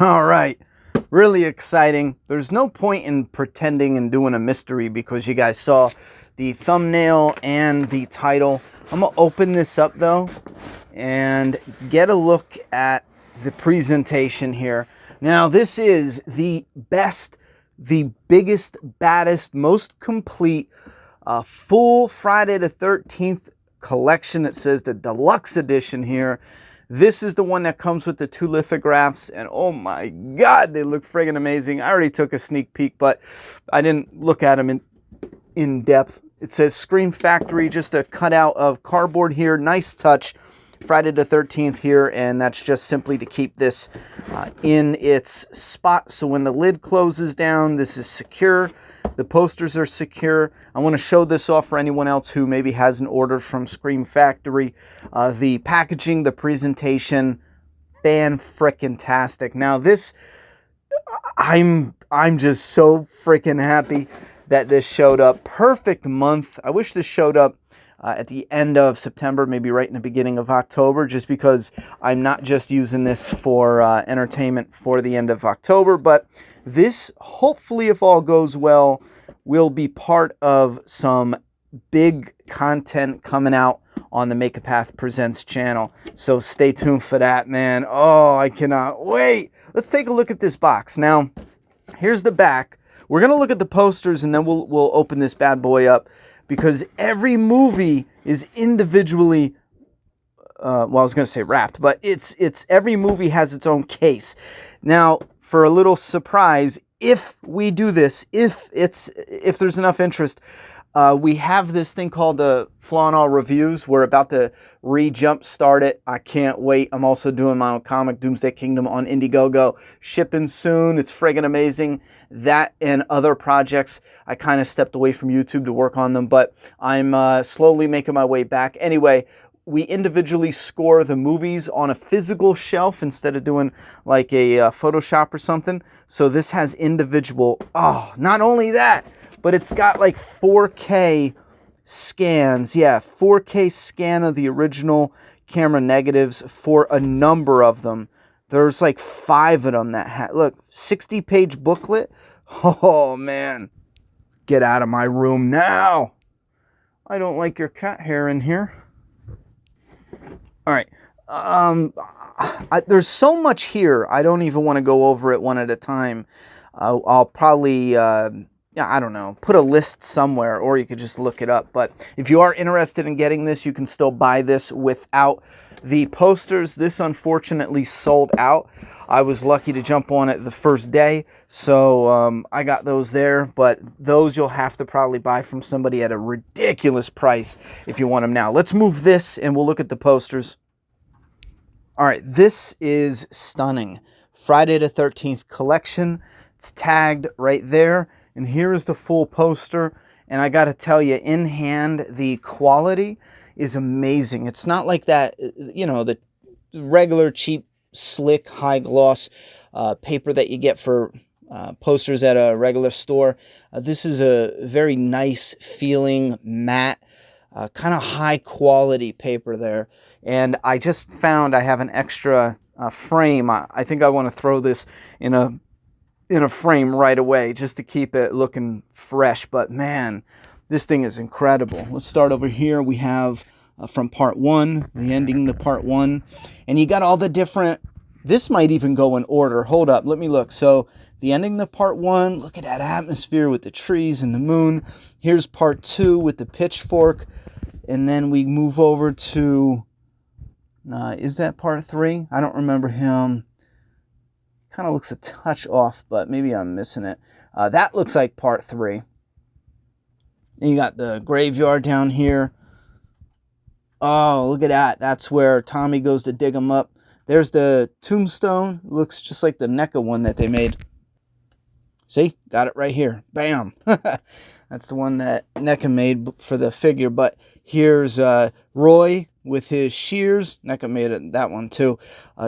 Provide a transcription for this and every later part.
All right, really exciting. There's no point in pretending and doing a mystery because you guys saw the thumbnail and the title. I'm gonna open this up though and get a look at the presentation here. Now this is the best, the biggest, baddest, most complete full Friday the 13th collection. It says the deluxe edition here. This is the one that comes with the 2 lithographs, and oh my God, they look friggin' amazing. I already took a sneak peek, but I didn't look at them in depth. It says Scream Factory, just a cutout of cardboard here. Nice touch. Friday the 13th here, and that's just simply to keep this in its spot. So when the lid closes down, this is secure. The posters are secure. I want to show this off for anyone else who maybe hasn't ordered from Scream Factory. The packaging, the presentation, fan-frickin-tastic. Now this, I'm just so freaking happy that this showed up. Perfect month. I wish this showed up at the end of September, maybe right in the beginning of October, just because I'm not just using this for entertainment for the end of October, but this, hopefully, if all goes well, will be part of some big content coming out on the Make a Path Presents channel. So stay tuned for that, man. Oh, I cannot wait. Let's take a look at this box. Now, here's the back. We're going to look at the posters, and then we'll open this bad boy up, because every movie is individually, well, I was going to say wrapped, but it's every movie has its own case. Now, for a little surprise, if we do this, if there's enough interest, we have this thing called the Flaw and All Reviews. We're about to re-jump start it. I can't wait. I'm also doing my own comic, Doomsday Kingdom, on Indiegogo. Shipping soon. It's friggin' amazing. That and other projects, I kind of stepped away from YouTube to work on them, but I'm slowly making my way back. Anyway, we individually score the movies on a physical shelf instead of doing like a Photoshop or something. So this has individual, oh, not only that, but it's got like 4K scans. Yeah, 4K scan of the original camera negatives for a number of them. There's like 5 of them that look, 60-page booklet. Oh, man. Get out of my room now. I don't like your cat hair in here. All right. There's so much here, I don't even want to go over it one at a time. I'll probably... yeah, I don't know, put a list somewhere, or you could just look it up. But if you are interested in getting this, you can still buy this without the posters. This unfortunately sold out. I was lucky to jump on it the first day, so I got those there. But those you'll have to probably buy from somebody at a ridiculous price if you want them now. Let's move this, and we'll look at the posters. All right, this is stunning. Friday the 13th collection. It's tagged right there. And here is the full poster, and I got to tell you, in hand, the quality is amazing. It's not like that, you know, the regular cheap, slick, high gloss paper that you get for posters at a regular store. This is a very nice feeling, matte, kind of high quality paper there. And I just found I have an extra frame. I think I want to throw this in a frame right away just to keep it looking fresh. But man, this thing is incredible. Let's start over here. We have from part 1, the ending to part 1, and you got all the different, this might even go in order. Hold up, let me look. So the ending to part 1, look at that atmosphere with the trees and the moon. Here's part 2 with the pitchfork, and then we move over to, is that part 3? I don't remember him. Kind of looks a touch off, but maybe I'm missing it. That looks like part 3. And you got the graveyard down here. Oh, look at that. That's where Tommy goes to dig him up. There's the tombstone. Looks just like the NECA one that they made. See? Got it right here. Bam. That's the one that NECA made for the figure. But here's Roy with his shears. NECA made it, that one too.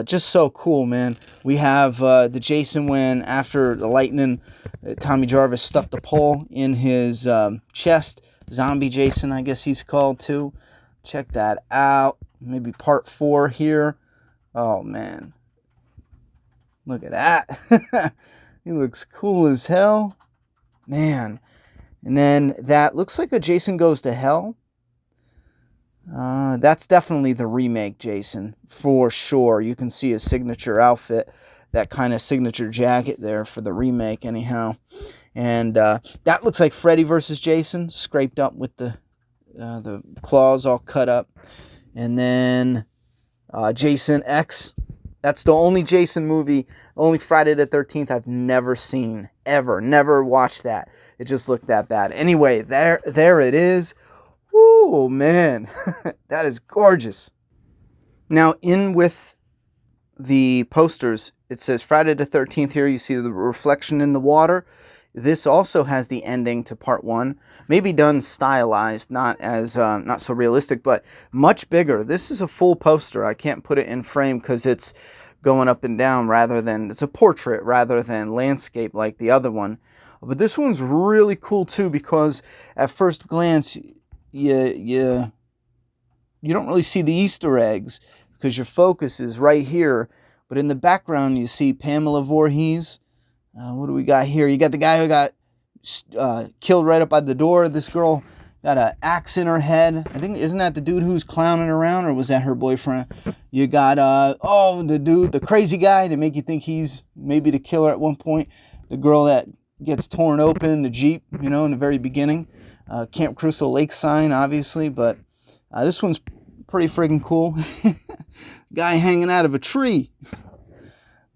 Just so cool, man. We have the Jason when, after the lightning, Tommy Jarvis stuck the pole in his chest. Zombie Jason, I guess he's called too. Check that out. Maybe part 4 here. Oh, man. Look at that. He looks cool as hell. Man. And then that looks like a Jason Goes to Hell. That's definitely the remake Jason, for sure. You can see his signature outfit, that kind of signature jacket there for the remake anyhow. And that looks like Freddy versus Jason, scraped up with the claws all cut up. And then Jason X. That's the only Jason movie, only Friday the 13th I've never seen, ever. Never watched that. It just looked that bad. Anyway, there it is. Ooh, man. That is gorgeous. Now, in with the posters, it says Friday the 13th here. You see the reflection in the water. This also has the ending to part 1. Maybe done stylized, not as not so realistic, but much bigger. This is a full poster. I can't put it in frame because it's going up and down rather than, it's a portrait rather than landscape like the other one. But this one's really cool too, because at first glance, you don't really see the Easter eggs because your focus is right here. But in the background, you see Pamela Voorhees. What do we got here? You got the guy who got killed right up by the door. This girl got an axe in her head. I think, isn't that the dude who's clowning around, or was that her boyfriend? You got, the dude, the crazy guy to make you think he's maybe the killer at one point. The girl that gets torn open, the Jeep, in the very beginning. Camp Crystal Lake sign, obviously, but this one's pretty friggin' cool. Guy hanging out of a tree.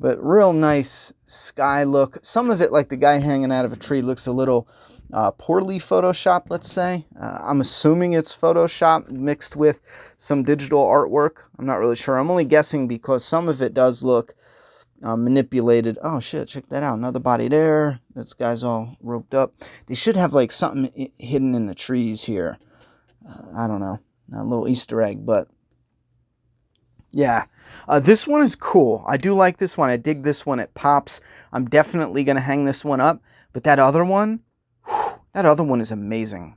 But real nice sky look. Some of it, like the guy hanging out of a tree, looks a little poorly photoshopped, let's say. I'm assuming it's Photoshop mixed with some digital artwork. I'm not really sure. I'm only guessing because some of it does look manipulated. Oh, shit, check that out. Another body there. This guy's all roped up. They should have, like, something hidden in the trees here. I don't know. A little Easter egg, but yeah. This one is cool. I do like this one. I dig this one. It pops. I'm definitely going to hang this one up. But that other one, that other one is amazing.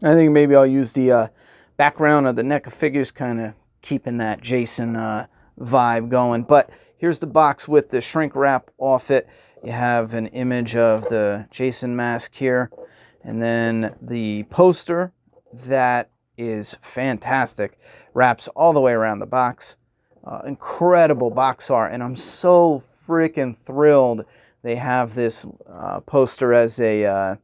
I think maybe I'll use the background of the NECA figures, kind of keeping that Jason vibe going. But here's the box with the shrink wrap off it. You have an image of the Jason mask here. And then the poster that is fantastic. Wraps all the way around the box. Incredible box art, and I'm so freaking thrilled they have this poster as an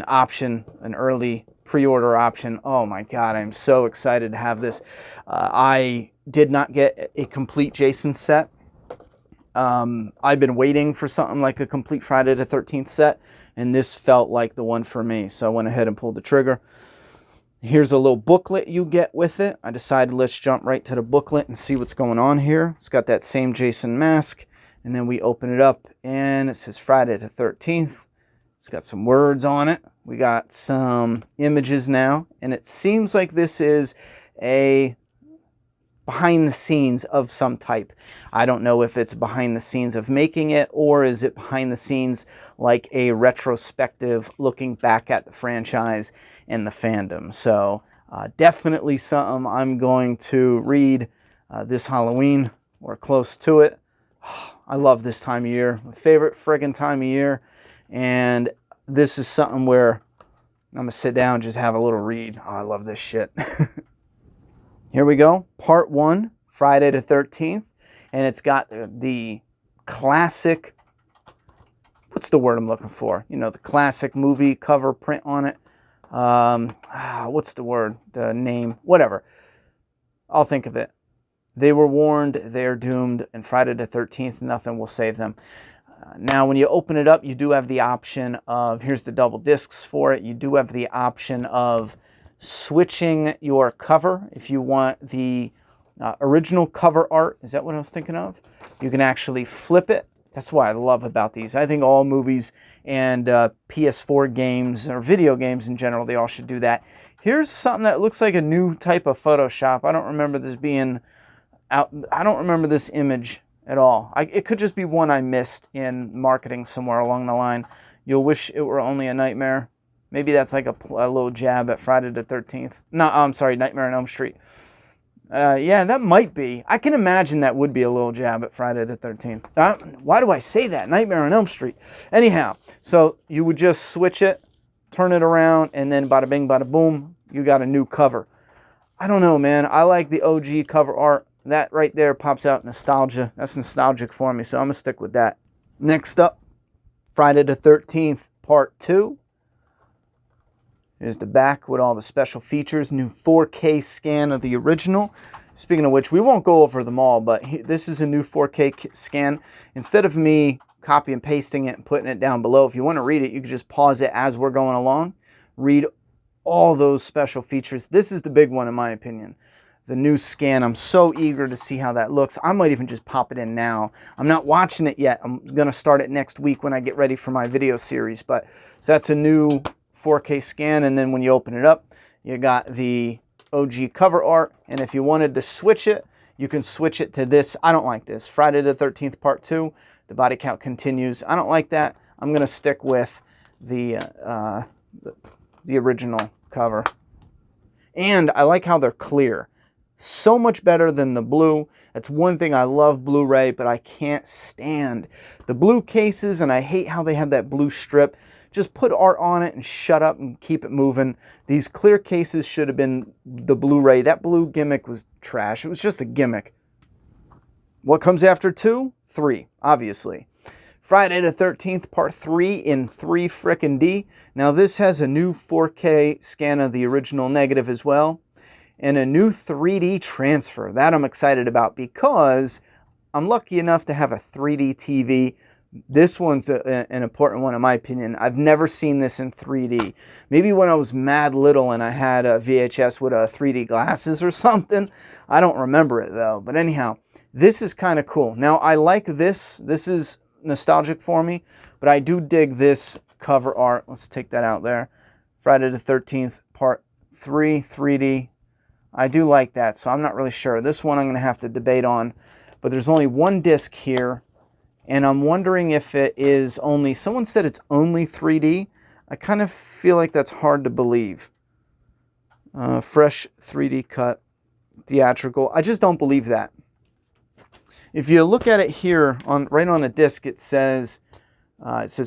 option, an early pre-order option. Oh my god, I'm so excited to have this. I did not get a complete Jason set. I've been waiting for something like a complete Friday the 13th set, and this felt like the one for me, so I went ahead and pulled the trigger. Here's a little booklet you get with it. I decided let's jump right to the booklet and see what's going on here. It's got that same Jason mask. And then we open it up and it says Friday the 13th. It's got some words on it. We got some images now. And it seems like this is a behind the scenes of some type. I don't know if it's behind the scenes of making it, or is it behind the scenes like a retrospective looking back at the franchise and the fandom. So definitely something I'm going to read this Halloween or close to it. I love this time of year. My favorite friggin' time of year. And this is something where I'm going to sit down and just have a little read. Oh, I love this shit. Here we go. Part 1, Friday the 13th. And it's got the classic, what's the word I'm looking for? The classic movie cover print on it. What's the word? The name? Whatever. I'll think of it. They were warned, they're doomed, and Friday the 13th, nothing will save them. Now, when you open it up, you do have the option of, here's the double discs for it, you do have the option of switching your cover. If you want the original cover art, is that what I was thinking of? You can actually flip it. That's what I love about these. I think all movies and PS4 games, or video games in general, they all should do that. Here's something that looks like a new type of Photoshop. I don't remember this being out. I don't remember this image at all. It could just be one I missed in marketing somewhere along the line. You'll wish it were only a nightmare. Maybe that's like a little jab at Friday the 13th. No, I'm sorry, Nightmare on Elm Street. Yeah, that might be. I can imagine that would be a little jab at Friday the 13th. Why do I say that? Nightmare on Elm Street. Anyhow, so you would just switch it, turn it around, and then bada bing, bada boom, you got a new cover. I don't know, man. I like the OG cover art. That right there pops out nostalgia. That's nostalgic for me, so I'm going to stick with that. Next up, Friday the 13th, Part 2. Here's the back with all the special features. New 4K scan of the original. Speaking of which, we won't go over them all, but this is a new 4K scan. Instead of me copy and pasting it and putting it down below, if you want to read it, you can just pause it as we're going along. Read all those special features. This is the big one in my opinion. The new scan. I'm so eager to see how that looks. I might even just pop it in now. I'm not watching it yet. I'm going to start it next week when I get ready for my video series. But so that's a new 4K scan, and then when you open it up, you got the OG cover art, and if you wanted to switch it, you can switch it to this. I don't like this. Friday the 13th Part 2. The body count continues. I don't like that. I'm going to stick with the original cover. And I like how they're clear. So much better than the blue. That's one thing I love Blu-ray, but I can't stand the blue cases, and I hate how they have that blue strip. Just put art on it and shut up and keep it moving. These clear cases should have been the Blu-ray. That blue gimmick was trash. It was just a gimmick. What comes after 2? 3, obviously. Friday the 13th, Part 3 in 3 frickin' D. Now this has a new 4K scan of the original negative as well, and a new 3D transfer. That I'm excited about because I'm lucky enough to have a 3D TV. This one's an important one in my opinion. I've never seen this in 3D. Maybe when I was mad little and I had a VHS with a 3D glasses or something. I don't remember it though. But anyhow, this is kind of cool. Now I like this. This is nostalgic for me, but I do dig this cover art. Let's take that out there. Friday the 13th, Part 3, 3D. I do like that, so I'm not really sure. This one I'm going to have to debate on, but there's only one disc here, and I'm wondering if it is only, someone said it's only 3D. I kind of feel like that's hard to believe. Fresh 3D cut, theatrical. I just don't believe that. If you look at it here, right on the disc, it says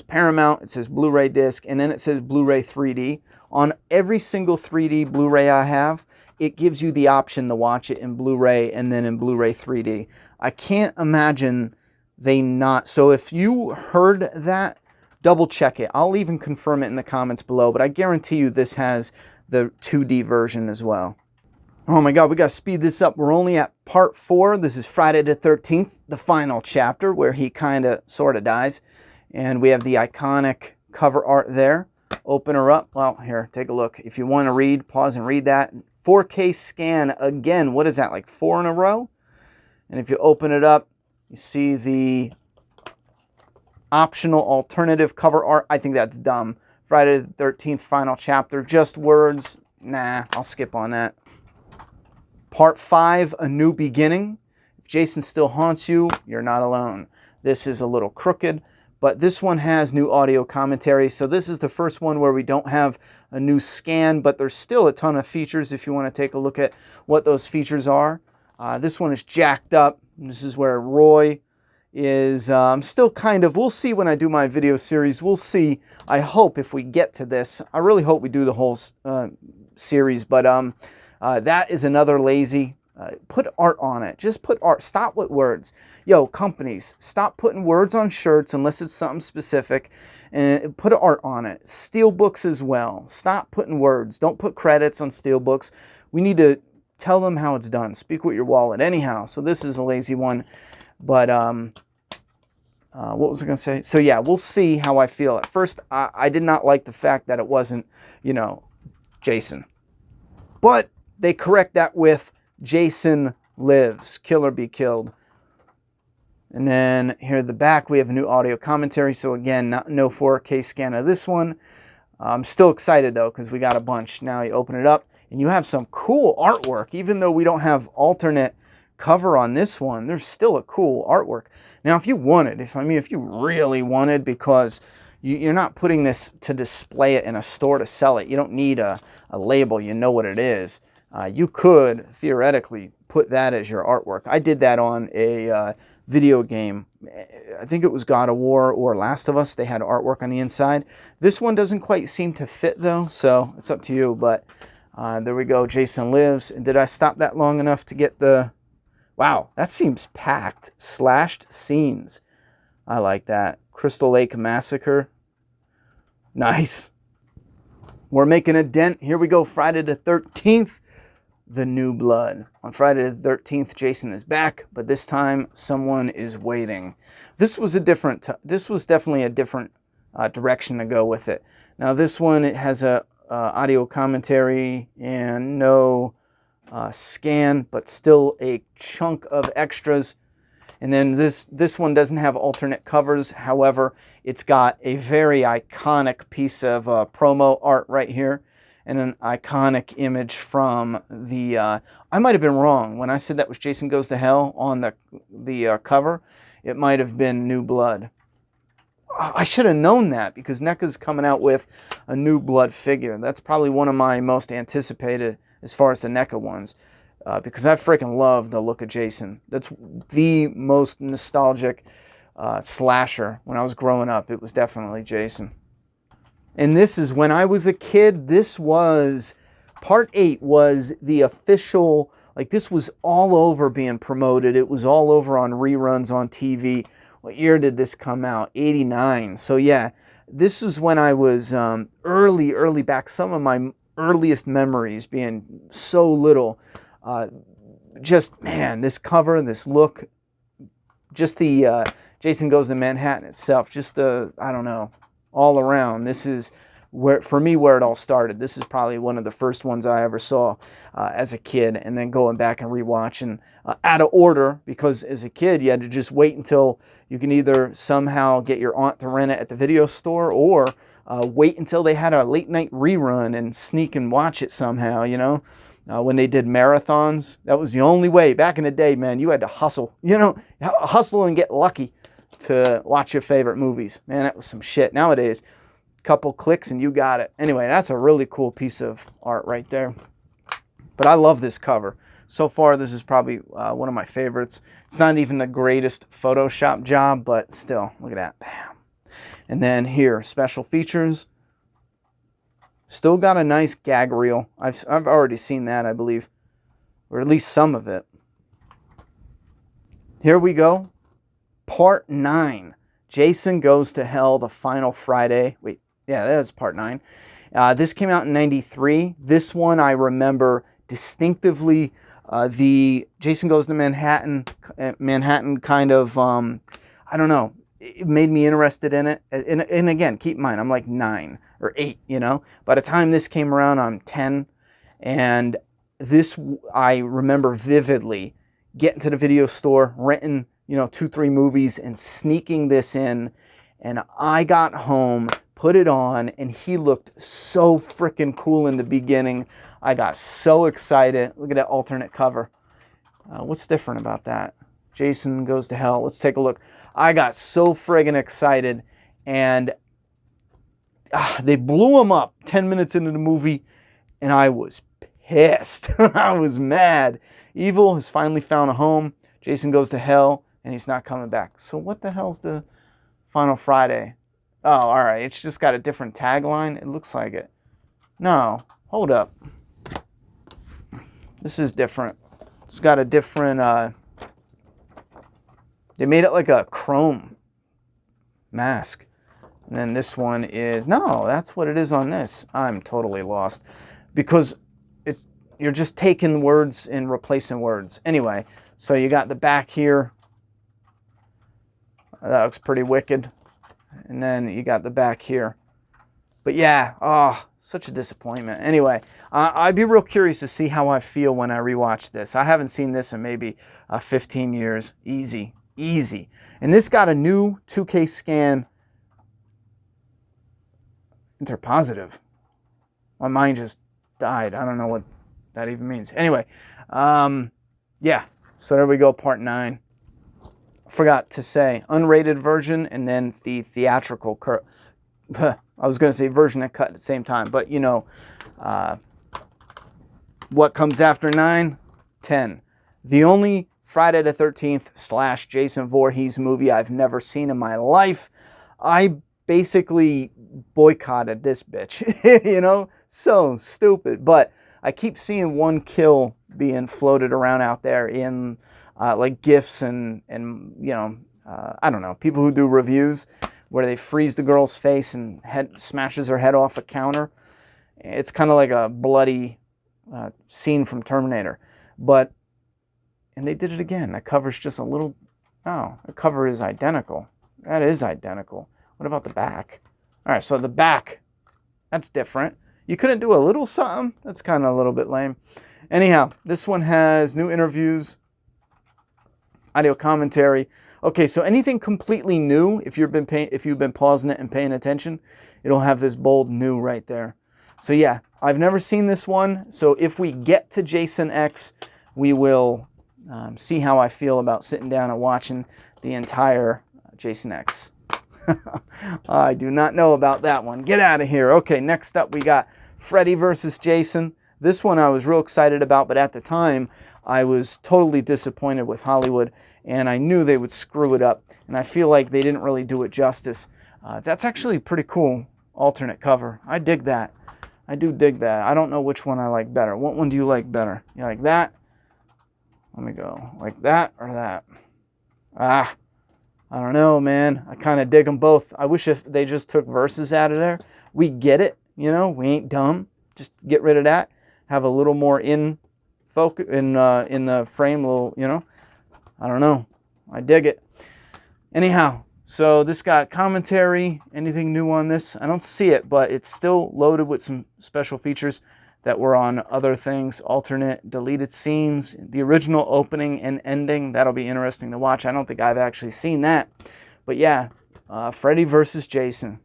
Paramount, it says Blu-ray disc, and then it says Blu-ray 3D. On every single 3D Blu-ray I have, it gives you the option to watch it in Blu-ray and then in Blu-ray 3D. I can't imagine they not. So if you heard that, double check it. I'll even confirm it in the comments below, but I guarantee you this has the 2D version as well. Oh my God, we got to speed this up. We're only at Part 4. This is Friday the 13th, the final chapter where he kind of sort of dies. And we have the iconic cover art there. Open her up. Well, here, take a look. If you want to read, pause and read that. 4K scan again. What is that, like 4 in a row? And if you open it up, you see the optional alternative cover art. I think that's dumb. Friday the 13th, final chapter. Just words. Nah, I'll skip on that. Part 5, A New Beginning. If Jason still haunts you, you're not alone. This is a little crooked, but this one has new audio commentary. So this is the first one where we don't have a new scan, but there's still a ton of features if you want to take a look at what those features are. This one is jacked up. This is where Roy is still kind of, we'll see when I do my video series. We'll see. I hope if we get to this, I really hope we do the whole series, but that is another lazy. Put art on it. Just put art. Stop with words. Yo, companies, stop putting words on shirts unless it's something specific, and put art on it. Steelbooks as well. Stop putting words. Don't put credits on steelbooks. We need to tell them how it's done. Speak with your wallet. Anyhow, so this is a lazy one, but what was I going to say? So yeah, we'll see how I feel. At first, I did not like the fact that it wasn't, you know, Jason, but they correct that with Jason lives, kill or be killed. And then here at the back, we have a new audio commentary. So again, no 4K scan of this one. I'm still excited though, because we got a bunch. Now you open it up and you have some cool artwork. Even though we don't have alternate cover on this one, there's still a cool artwork. Now, if you wanted, if you really wanted, because you're not putting this to display it in a store to sell it. You don't need a label. You know what it is. You could theoretically put that as your artwork. I did that on a video game. I think it was God of War or Last of Us. They had artwork on the inside. This one doesn't quite seem to fit though, so it's up to you. But there we go. Jason Lives. And did I stop that long enough to get the... Wow, that seems packed. Slashed scenes. I like that. Crystal Lake Massacre. Nice. We're making a dent. Here we go. Friday the 13th. The New Blood. On Friday the 13th, Jason is back, but this time someone is waiting. This was definitely a different direction to go with it. Now this one, it has a audio commentary and no scan, but still a chunk of extras. And then this one doesn't have alternate covers. However, it's got a very iconic piece of promo art right here, and an iconic image from the... I might have been wrong when I said that was Jason Goes to Hell on the cover. It might have been New Blood. I should have known that because NECA's coming out with a New Blood figure. That's probably one of my most anticipated as far as the NECA ones. Because I freaking love the look of Jason. That's the most nostalgic slasher. When I was growing up, it was definitely Jason. And this is when I was a kid. This was, part 8 was the official, like this was all over being promoted. It was all over on reruns on TV. What year did this come out? 89. So yeah, this was when I was early back. Some of my earliest memories being so little. Just, man, this cover, this look, just the Jason Goes to Manhattan itself, just I don't know, all around. This is where, for me, where it all started. This is probably one of the first ones I ever saw as a kid, and then going back and rewatching out of order, because as a kid you had to just wait until you can either somehow get your aunt to rent it at the video store, or wait until they had a late night rerun and sneak and watch it somehow, you know. When they did marathons, that was the only way. Back in the day, man, you had to hustle. You know, hustle and get lucky to watch your favorite movies. Man, that was some shit. Nowadays, couple clicks and you got it. Anyway, that's a really cool piece of art right there. But I love this cover. So far, this is probably one of my favorites. It's not even the greatest Photoshop job, but still, look at that. Bam. And then here, special features. Still got a nice gag reel. I've already seen that, I believe. Or at least some of it. Here we go. Part 9. Jason Goes to Hell, the final Friday. Wait, yeah, that is part 9. This came out in 93. This one I remember distinctively. The Jason Goes to Manhattan kind of, I don't know. It made me interested in it. And again, keep in mind, I'm like 9 or 8, you know. By the time this came around, I'm 10. And this, I remember vividly getting to the video store, renting, you know, 2-3 movies and sneaking this in. And I got home, put it on, and he looked so freaking cool in the beginning. I got so excited. Look at that alternate cover. What's different about that? Jason Goes to Hell. Let's take a look. I got so friggin' excited, and they blew him up 10 minutes into the movie, and I was pissed. I was mad. Evil has finally found a home. Jason Goes to Hell, and he's not coming back. So what the hell's the Final Friday? Oh, all right. It's just got a different tagline. It looks like it. No, hold up. This is different. It's got a different... They made it like a chrome mask. And then this one is... No, that's what it is on this. I'm totally lost. Because you're just taking words and replacing words. Anyway, so you got the back here. That looks pretty wicked. And then you got the back here. But yeah, oh, such a disappointment. Anyway, I'd be real curious to see how I feel when I rewatch this. I haven't seen this in maybe 15 years. Easy. And this got a new 2K scan. Interpositive. My mind just died. I don't know what that even means. Anyway, yeah. So there we go, part 9. Forgot to say, unrated version and then the theatrical I was going to say version and cut at the same time, but you know, what comes after 9? 10. The only Friday the 13th / Jason Voorhees movie I've never seen in my life. I basically boycotted this bitch, you know? So stupid. But I keep seeing one kill being floated around out there in like GIFs and you know, I don't know, people who do reviews where they freeze the girl's face and smashes her head off a counter. It's kind of like a bloody scene from Terminator. And they did it again. That cover's just a little, oh, the cover is identical. That is identical. What about the back? All right, so the back, that's different. You couldn't do a little something? That's kind of a little bit lame. Anyhow, this one has new interviews, audio commentary. Okay, so anything completely new, if you've been pausing it and paying attention, it'll have this bold new right there. So yeah, I've never seen this one. So if we get to Jason X, we will see how I feel about sitting down and watching the entire Jason X. I do not know about that one. Get out of here. Okay, next up we got Freddy versus Jason. This one I was real excited about, but at the time I was totally disappointed with Hollywood, and I knew they would screw it up, and I feel like they didn't really do it justice. That's actually a pretty cool alternate cover. I dig that. I do dig that. I don't know which one I like better. What one do you like better? You like that? Let me go. Like that or that? I don't know, man. I kind of dig them both. I wish if they just took verses out of there. We get it, you know. We ain't dumb. Just get rid of that. Have a little more in focus in the frame, little, you know. I don't know. I dig it. Anyhow, so this got commentary. Anything new on this? I don't see it, but it's still loaded with some special features that were on other things, alternate, deleted scenes, the original opening and ending. That'll be interesting to watch. I don't think I've actually seen that. But yeah, Freddy versus Jason.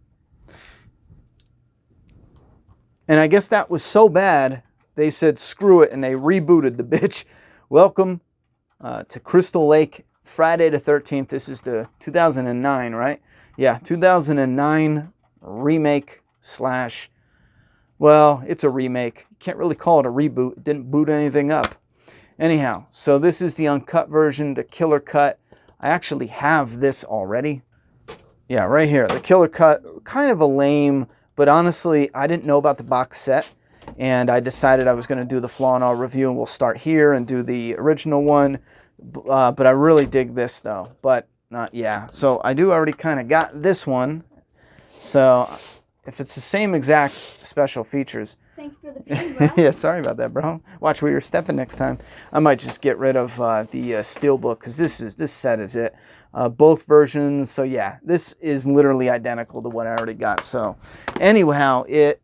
And I guess that was so bad, they said screw it, and they rebooted the bitch. Welcome to Crystal Lake, Friday the 13th. This is the 2009, right? Yeah, 2009 remake / well, it's a remake. You can't really call it a reboot. It didn't boot anything up. Anyhow, so this is the uncut version, the killer cut. I actually have this already. Yeah, right here. The killer cut, kind of a lame, but honestly, I didn't know about the box set, and I decided I was going to do the flaw and all review, and we'll start here and do the original one. But I really dig this, though. But, yeah. So I do already kind of got this one. So if it's the same exact special features. Thanks for the pain, bro. Yeah, sorry about that, bro. Watch where you're stepping next time. I might just get rid of the steelbook, because this set is it. Both versions. So yeah, this is literally identical to what I already got. So anyhow, it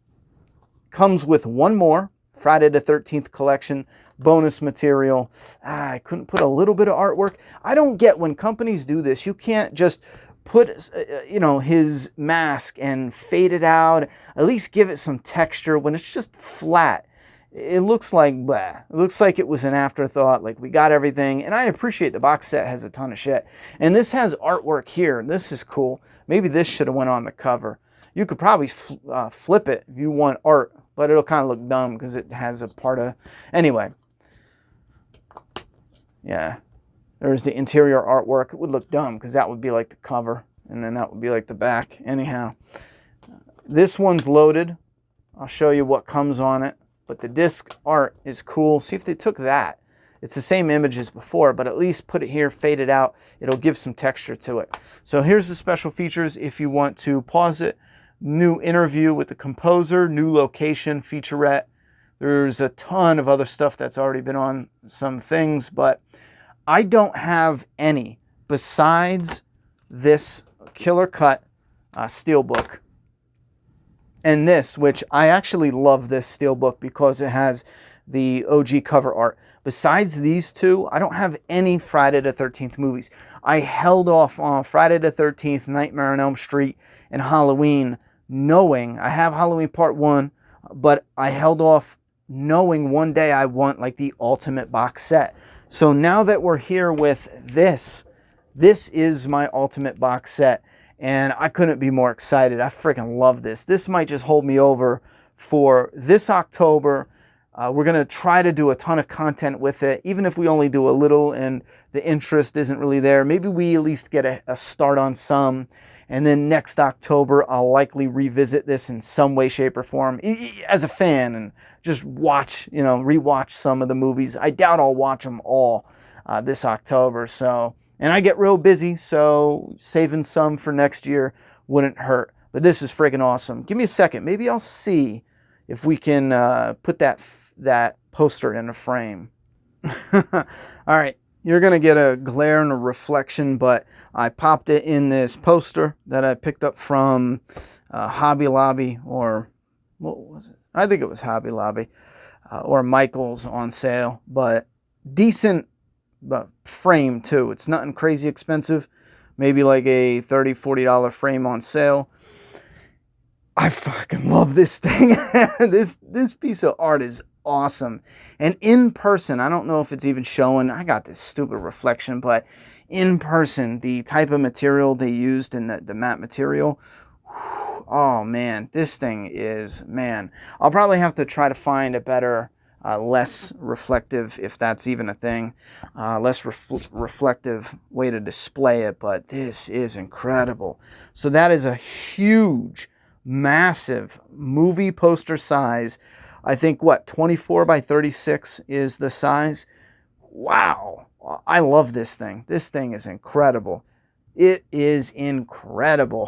comes with one more Friday the 13th collection bonus material. I couldn't put a little bit of artwork. I don't get when companies do this. You can't just put, you know, his mask and fade it out. At least give it some texture. When it's just flat, it looks like blah. It looks like it was an afterthought. Like, we got everything. And I appreciate the box set has a ton of shit. And this has artwork here. This is cool. Maybe this should have went on the cover. You could probably flip it if you want art, but it'll kind of look dumb because it has a part of... Anyway. Yeah. There's the interior artwork. It would look dumb because that would be like the cover, and then that would be like the back. Anyhow, this one's loaded. I'll show you what comes on it, but the disc art is cool. See if they took that. It's the same image as before, but at least put it here, fade it out. It'll give some texture to it. So here's the special features if you want to pause it. New interview with the composer, new location, featurette. There's a ton of other stuff that's already been on some things, but I don't have any besides this killer cut steelbook and this, which I actually love this steelbook because it has the OG cover art. Besides these two, I don't have any Friday the 13th movies. I held off on Friday the 13th, Nightmare on Elm Street, and Halloween, knowing I have Halloween Part 1, but I held off knowing one day I want like the ultimate box set. So now that we're here with this is my ultimate box set, and I couldn't be more excited. I freaking love this. This might just hold me over for this October. We're going to try to do a ton of content with it, even if we only do a little and the interest isn't really there. Maybe we at least get a start on some. And then next October, I'll likely revisit this in some way, shape, or form as a fan and just watch, rewatch some of the movies. I doubt I'll watch them all this October. So, and I get real busy, so saving some for next year wouldn't hurt. But this is freaking awesome. Give me a second. Maybe I'll see if we can put that poster in a frame. All right. You're going to get a glare and a reflection, but I popped it in this poster that I picked up from Hobby Lobby, or what was it? I think it was Hobby Lobby or Michael's on sale, but decent frame too. It's nothing crazy expensive, maybe like a $30, $40 frame on sale. I fucking love this thing. This piece of art is awesome. And in person, I don't know if it's even showing. I got this stupid reflection, but in person, the type of material they used in the matte material, oh man, this thing is, man. I'll probably have to try to find a better, less reflective, if that's even a thing, less reflective way to display it, but this is incredible. So that is a huge, massive movie poster size. I think, 24 by 36 is the size. Wow. I love this thing. This thing is incredible. It is incredible.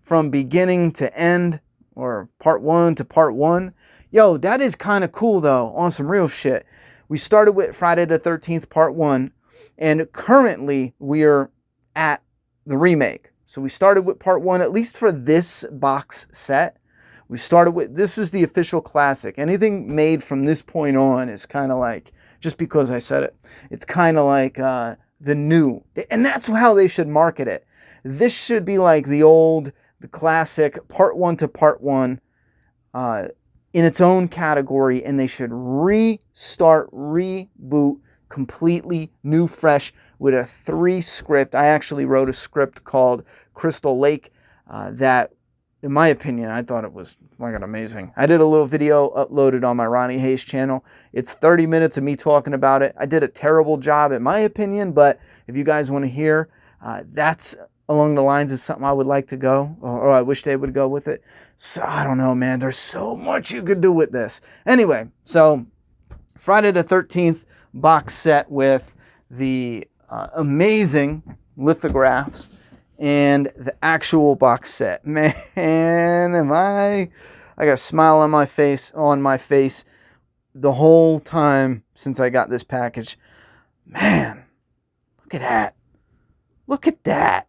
From beginning to end, or part 1 to part 1. Yo, that is kind of cool, though, on some real shit. We started with Friday the 13th, part 1, and currently we are at the remake. So we started with part 1, at least for this box set. We started with, this is the official classic. Anything made from this point on is kind of like, just because I said it, it's kind of like the new. And that's how they should market it. This should be like the classic part 1 to part 1 in its own category. And they should reboot, completely new, fresh, with a 3 script. I actually wrote a script called Crystal Lake that, in my opinion, I thought it was fucking amazing. I did a little video uploaded on my Ronnie Hayes channel. It's 30 minutes of me talking about it. I did a terrible job, in my opinion, but if you guys want to hear, that's along the lines of something I would like to go, or I wish they would go with it. So I don't know, man. There's so much you could do with this. Anyway, so Friday the 13th box set with the amazing lithographs and the actual box set. Man, I got a smile on my face the whole time since I got this package. Man, look at that. Look at that.